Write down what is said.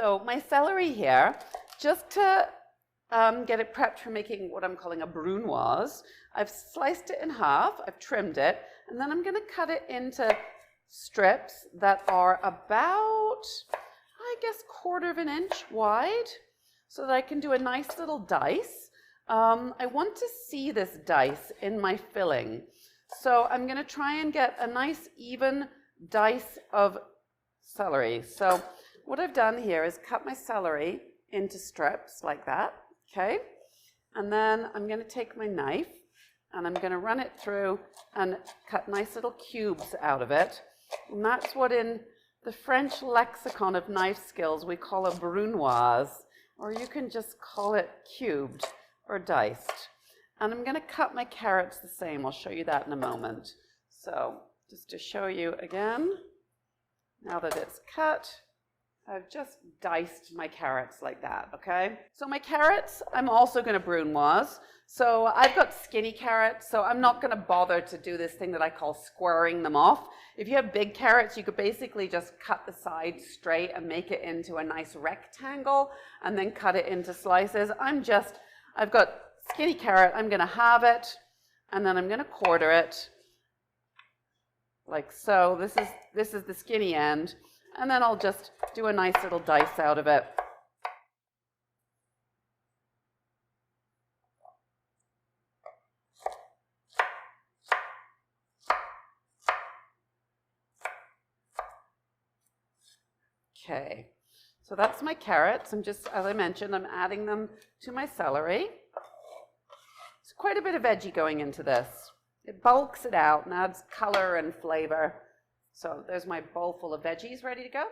So my celery here, just to get it prepped for making what I'm calling a brunoise, I've sliced it in half, I've trimmed it, and then I'm going to cut it into strips that are about, I guess, 1/4 inch wide, so that I can do a nice little dice. I want to see this dice in my filling, so I'm going to try and get a nice even dice of celery. So what I've done here is cut my celery into strips like that, okay? And then I'm going to take my knife and I'm going to run it through and cut nice little cubes out of it. And that's what in the French lexicon of knife skills we call a brunoise, or you can just call it cubed or diced. And I'm going to cut my carrots the same. I'll show you that in a moment. So just to show you again, now that it's cut, I've just diced my carrots like that, okay? So my carrots, I'm also going to brunoise. So I've got skinny carrots, so I'm not going to bother to do this thing that I call squaring them off. If you have big carrots, you could basically just cut the sides straight and make it into a nice rectangle and then cut it into slices. I've got skinny carrot, I'm going to halve it, and then I'm going to quarter it like so. This is the skinny end, and then I'll just do a nice little dice out of it. Okay, so that's my carrots. I'm just, as I mentioned, I'm adding them to my celery. There's quite a bit of veggie going into this. It bulks it out and adds color and flavor. So there's my bowl full of veggies ready to go.